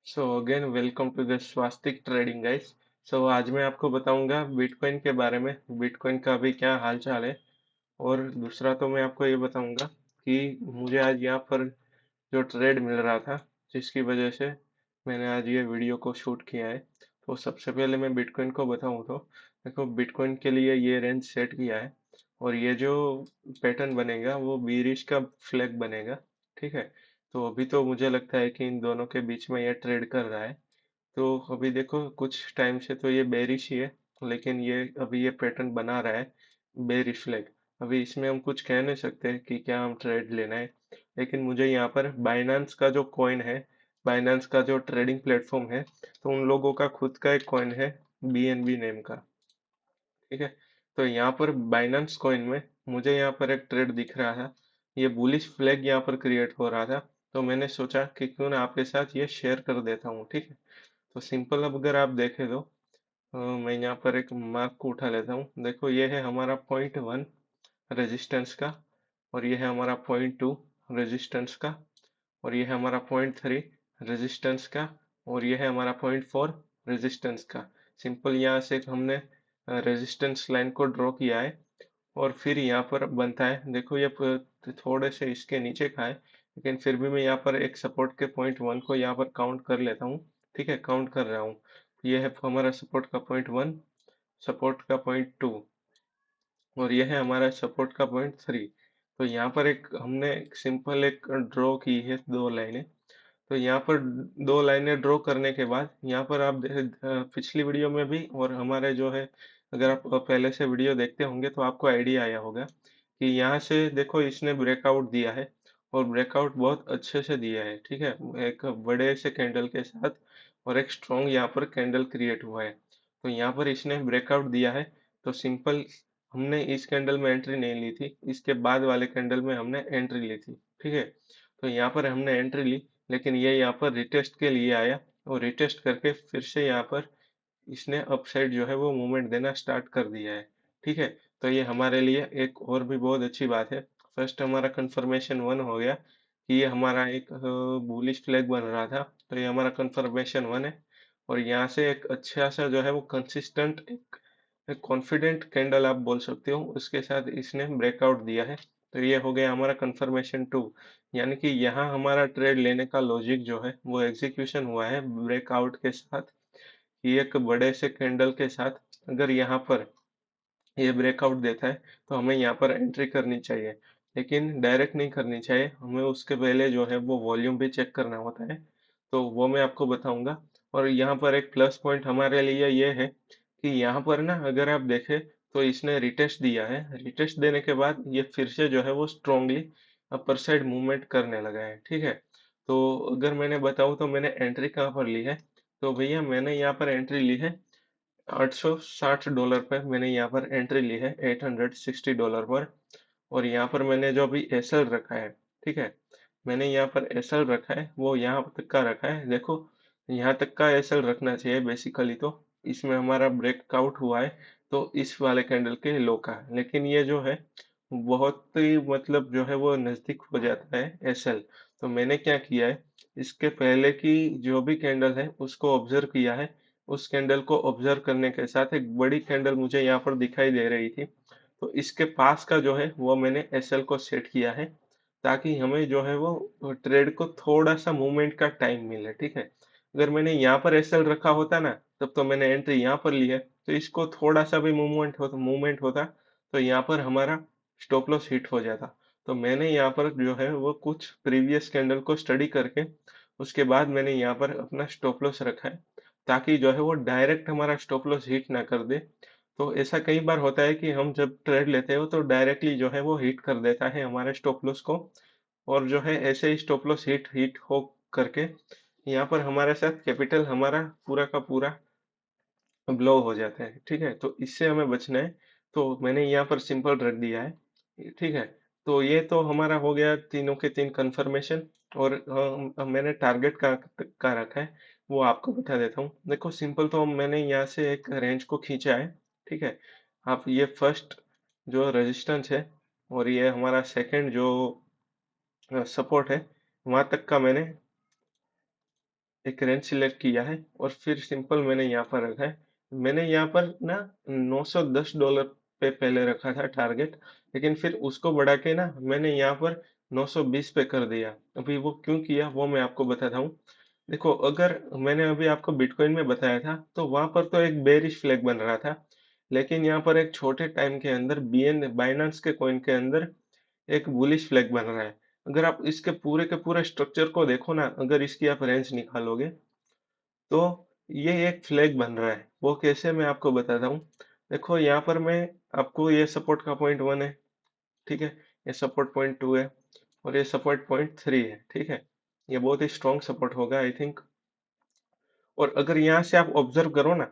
So again welcome to the Swastik trading guys. So आज मैं आपको बताऊंगा बिटकॉइन के बारे में। बिटकॉइन का अभी क्या हाल चाल है। और दूसरा तो मैं आपको ये बताऊंगा कि मुझे आज यहाँ पर जो ट्रेड मिल रहा था, जिसकी वजह से मैंने आज ये वीडियो को शूट किया है। तो सबसे पहले मैं बिटकॉइन को बताऊं तो देखो, बिटकॉइन के लिए ये रेंज सेट किया है और ये जो पैटर्न बनेगा वो बीरिश का फ्लैग बनेगा। ठीक है। तो अभी तो मुझे लगता है कि इन दोनों के बीच में ये ट्रेड कर रहा है। तो अभी देखो, कुछ टाइम से तो ये बेरिश ही है, लेकिन ये अभी ये पैटर्न बना रहा है बेरिश फ्लैग। अभी इसमें हम कुछ कह नहीं सकते कि क्या हम ट्रेड लेना है। लेकिन मुझे यहाँ पर बाइनांस का जो कॉइन है, बाइनांस का जो ट्रेडिंग प्लेटफॉर्म है, तो उन लोगों का खुद का एक कॉइन है बीएनबी नेम का। ठीक है। तो यहाँ पर बाइनांस कॉइन में मुझे यहाँ पर एक ट्रेड दिख रहा था। ये बुलिश फ्लैग यहाँ पर क्रिएट हो रहा था। तो मैंने सोचा कि क्यों ना आपके साथ ये शेयर कर देता हूँ। ठीक है। तो सिंपल, अब अगर आप देखें तो मैं यहाँ पर एक मार्क को उठा लेता हूँ। देखो, ये है हमारा पॉइंट 1 रेजिस्टेंस का, और ये है हमारा पॉइंट 2 रेजिस्टेंस का, और ये है हमारा पॉइंट 3 रेजिस्टेंस का, और ये है हमारा पॉइंट 4 रेजिस्टेंस का। सिंपल, यहाँ से हमने रेजिस्टेंस लाइन को ड्रॉ किया है। और फिर यहाँ पर बनता है, देखो ये थोड़े से इसके नीचे का है, लेकिन फिर भी मैं यहाँ पर एक सपोर्ट के पॉइंट 1 को यहाँ पर काउंट कर लेता हूँ। ठीक है, काउंट कर रहा हूँ। ये है हमारा सपोर्ट का पॉइंट 1, सपोर्ट का पॉइंट 2, और यह है हमारा सपोर्ट का पॉइंट 3। तो यहाँ पर एक हमने सिंपल एक ड्रॉ की है 2 लाइनें। तो यहाँ पर 2 लाइनें ड्रॉ करने के बाद यहाँ पर आप पिछली वीडियो में भी, और हमारे जो है, अगर आप पहले से वीडियो देखते होंगे तो आपको आइडिया आया होगा कि यहाँ से देखो इसने ब्रेकआउट दिया है, और ब्रेकआउट बहुत अच्छे से दिया है। ठीक है, एक बड़े से कैंडल के साथ, और एक स्ट्रॉन्ग यहाँ पर कैंडल क्रिएट हुआ है। तो यहाँ पर इसने ब्रेकआउट दिया है। तो सिंपल, हमने इस कैंडल में एंट्री नहीं ली थी, इसके बाद वाले कैंडल में हमने एंट्री ली थी। ठीक है। तो यहाँ पर हमने एंट्री ली, लेकिन ये यहाँ पर रिटेस्ट के लिए आया, और रिटेस्ट करके फिर से यहाँ पर इसने अपसाइड जो है वो मूवमेंट देना स्टार्ट कर दिया है। ठीक है। तो ये हमारे लिए एक और भी बहुत अच्छी बात है। फर्स्ट हमारा कंफर्मेशन 1 हो गया कि ये हमारा एक बुलिश फ्लैग बन रहा था। तो ये हमारा कंफर्मेशन 1 है। और यहाँ से एक अच्छा सा जो है वो कंसिस्टेंट एक कॉन्फिडेंट कैंडल आप बोल सकते हो, उसके साथ इसने ब्रेकआउट दिया है। तो ये हो गया हमारा कंफर्मेशन 2। यानी कि यहाँ हमारा ट्रेड लेने का लॉजिक जो है वो एग्जीक्यूशन हुआ है ब्रेकआउट के साथ। कि एक बड़े से कैंडल के साथ अगर यहाँ पर ये ब्रेकआउट देता है, तो हमें यहाँ पर एंट्री करनी चाहिए। लेकिन डायरेक्ट नहीं करनी चाहिए, हमें उसके पहले जो है वो वॉल्यूम भी चेक करना होता है। तो वो मैं आपको बताऊंगा। और यहाँ पर एक प्लस पॉइंट हमारे लिए ये है कि यहाँ पर ना, अगर आप देखें तो इसने रिटेस्ट दिया है। रिटेस्ट देने के बाद ये फिर से जो है वो स्ट्रांगली अपर साइड मूवमेंट करने लगा है। ठीक है। तो अगर मैंने बताऊँ तो मैंने एंट्री कहाँ पर ली है, तो भैया मैंने यहाँ पर एंट्री ली है $860 पर। मैंने यहाँ पर एंट्री ली है $860 पर। और यहाँ पर मैंने जो अभी एसएल रखा है, ठीक है, मैंने यहाँ पर एसएल रखा है, वो यहाँ तक का रखा है। देखो, यहाँ तक का एसएल रखना चाहिए बेसिकली। तो इसमें हमारा ब्रेकआउट हुआ है, तो इस वाले कैंडल के लो का, लेकिन ये जो है बहुत ही मतलब जो है वो नजदीक हो जाता है एसएल। तो मैंने क्या किया है, इसके पहले की जो भी कैंडल है उसको ऑब्जर्व किया है। उस कैंडल को ऑब्जर्व करने के साथ एक बड़ी कैंडल मुझे यहाँ पर दिखाई दे रही थी, तो इसके पास का जो है वो मैंने एसएल को सेट किया है, ताकि हमें जो है वो ट्रेड को थोड़ा सा मूवमेंट का टाइम मिले। ठीक है। अगर मैंने यहाँ पर एसएल रखा होता ना, तब तो मैंने एंट्री यहाँ पर ली है, तो इसको थोड़ा सा भी मूवमेंट होता तो यहाँ पर हमारा स्टॉप लॉस हिट हो जाता। तो मैंने यहाँ पर जो है वो कुछ प्रीवियस कैंडल को स्टडी करके उसके बाद मैंने यहाँ पर अपना स्टॉप लॉस रखा है, ताकि जो है वो डायरेक्ट हमारा स्टॉप लॉस हिट ना कर दे। तो ऐसा कई बार होता है कि हम जब ट्रेड लेते हो तो डायरेक्टली जो है वो हिट कर देता है हमारे स्टॉप लॉस को। और जो है ऐसे ही स्टॉप लॉस हिट हिट हो करके यहाँ पर हमारे साथ कैपिटल हमारा पूरा का पूरा ब्लो हो जाता है। ठीक है। तो इससे हमें बचना है। तो मैंने यहाँ पर सिंपल रख दिया है। ठीक है। तो ये तो हमारा हो गया तीनों के तीन कंफर्मेशन। और मैंने टारगेट का रखा है, वो आपको बता देता हूँ। देखो सिंपल, तो मैंने यहाँ से एक रेंज को खींचा है। ठीक है। आप ये फर्स्ट जो रेजिस्टेंस है, और ये हमारा सेकंड जो सपोर्ट है, वहां तक का मैंने एक रेंज सिलेक्ट किया है और फिर सिंपल मैंने यहाँ पर रखा है। मैंने यहाँ पर ना $910 पे पहले रखा था टारगेट, लेकिन फिर उसको बढ़ा के ना मैंने यहाँ पर 920 पे कर दिया। अभी वो क्यों किया वो मैं आपको बताता हूँ। देखो, अगर मैंने अभी आपको बिटकॉइन में बताया था तो वहां पर तो एक बेरिश फ्लैग बन रहा था, लेकिन यहाँ पर एक छोटे टाइम के अंदर बीएन बाइनेंस के कॉइन के अंदर एक बुलिश फ्लैग बन रहा है। अगर आप इसके पूरे के पूरे स्ट्रक्चर को देखो ना, अगर इसकी आप रेंज निकालोगे तो ये एक फ्लैग बन रहा है। वो कैसे, मैं आपको बताता हूँ। देखो, यहाँ पर मैं आपको, ये सपोर्ट का पॉइंट 1 है, ठीक है, ये सपोर्ट पॉइंट 2 है और ये सपोर्ट पॉइंट 3 है, ठीक है। ये बहुत ही स्ट्रॉन्ग सपोर्ट होगा आई थिंक। और अगर यहाँ से आप ऑब्जर्व करो ना,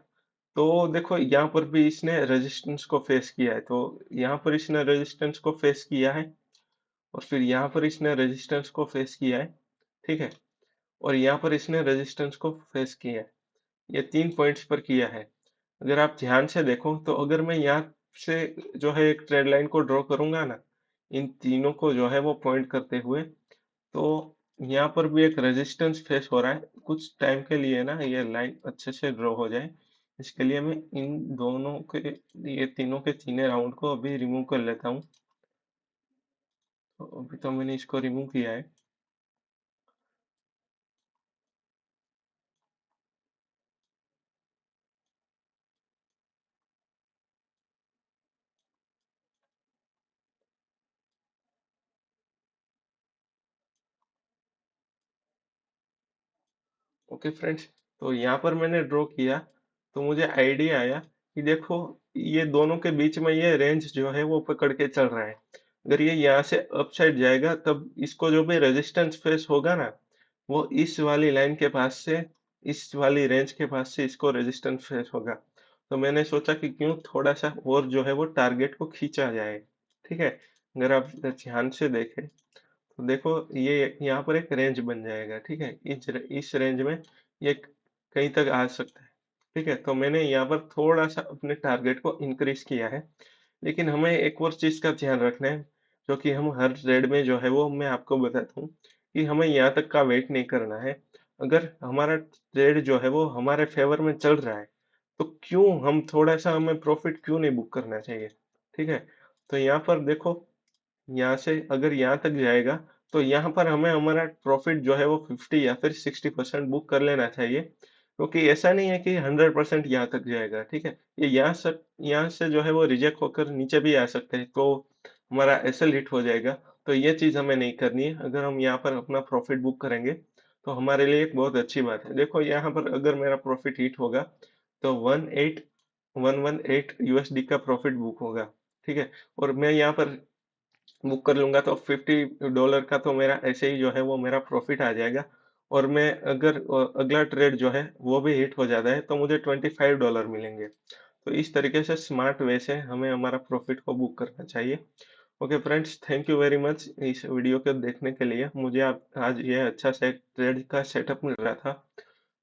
तो देखो यहाँ पर भी इसने रेजिस्टेंस को फेस किया है, तो यहाँ पर इसने रेजिस्टेंस को फेस किया है और फिर यहाँ पर इसने रेजिस्टेंस को फेस किया है, ठीक है, और यहाँ पर इसने रेजिस्टेंस को फेस किया है। ये 3 पॉइंट्स पर किया है। अगर आप ध्यान से देखो तो अगर मैं यहाँ से जो है एक ट्रेड लाइन को ड्रॉ करूंगा ना, इन तीनों को जो है वो पॉइंट करते हुए, तो यहाँ पर भी एक रेजिस्टेंस फेस हो रहा है कुछ टाइम के लिए ना, ये लाइन अच्छे से ड्रॉ हो जाए इसके लिए मैं इन दोनों के, ये तीनों के तीनों राउंड को अभी रिमूव कर लेता हूँ। तो अभी तो मैंने इसको रिमूव किया है। ओके फ्रेंड्स, तो यहाँ पर मैंने ड्रॉ किया, तो मुझे आइडिया आया कि देखो, ये दोनों के बीच में ये रेंज जो है वो पकड़ के चल रहा है। अगर ये यहाँ से अप साइड जाएगा तब इसको जो भी रेजिस्टेंस फेस होगा ना, वो इस वाली लाइन के पास से, इस वाली रेंज के पास से इसको रेजिस्टेंस फेस होगा। तो मैंने सोचा कि क्यों थोड़ा सा और जो है वो टारगेट को खींचा जाए, ठीक है। अगर आप ध्यान से देखें तो देखो, ये यहाँ पर एक रेंज बन जाएगा, ठीक है, इस रेंज में ये कहीं तक आ सकता है, ठीक है। तो मैंने यहाँ पर थोड़ा सा अपने टारगेट को इंक्रीज किया है, लेकिन हमें एक और चीज का ध्यान रखना है, जो कि हम हर ट्रेड में जो है वो मैं आपको बताता हूँ कि हमें यहाँ तक का वेट नहीं करना है। अगर हमारा ट्रेड जो है वो हमारे फेवर में चल रहा है, तो क्यों हम थोड़ा सा, हमें प्रॉफिट क्यों नहीं बुक करना चाहिए, ठीक है। तो यहाँ पर देखो, यहाँ से अगर यहाँ तक जाएगा तो यहाँ पर हमें हमारा प्रॉफिट जो है वो 50 या फिर 60% बुक कर लेना चाहिए, क्योंकि ऐसा नहीं है कि 100% यहाँ तक जाएगा, ठीक है। ये यहाँ से जो है वो रिजेक्ट होकर नीचे भी आ सकते हैं, तो हमारा एसएल हिट हो जाएगा। तो ये चीज हमें नहीं करनी है। अगर हम यहाँ पर अपना प्रॉफिट बुक करेंगे तो हमारे लिए एक बहुत अच्छी बात है। देखो, यहाँ पर अगर मेरा प्रॉफिट हिट होगा तो 18118 यूएसडी का प्रॉफिट बुक होगा, ठीक है। और मैं यहाँ पर बुक कर लूंगा तो $50 का तो मेरा ऐसे ही जो है वो मेरा प्रॉफिट आ जाएगा। और मैं अगर अगला ट्रेड जो है वो भी हिट हो जाता है तो मुझे $25 मिलेंगे। तो इस तरीके से स्मार्ट वे से हमें हमारा प्रॉफिट को बुक करना चाहिए। Okay friends, thank you very much इस वीडियो को देखने के लिए। मुझे आप आज ये अच्छा से ट्रेड का सेटअप मिल रहा था,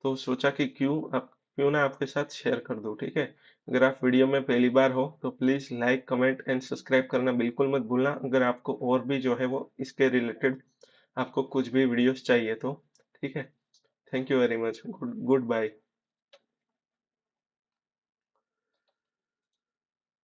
तो सोचा कि क्यों ना आपके साथ शेयर कर दूं, ठीक है। अगर आप वीडियो में पहली बार हो तो please like, comment and subscribe करना बिल्कुल मत भूलना। अगर आपको और भी जो है वो इसके रिलेटेड आपको कुछ भी वीडियोस चाहिए तो, ठीक है। Thank you very much. Good good bye.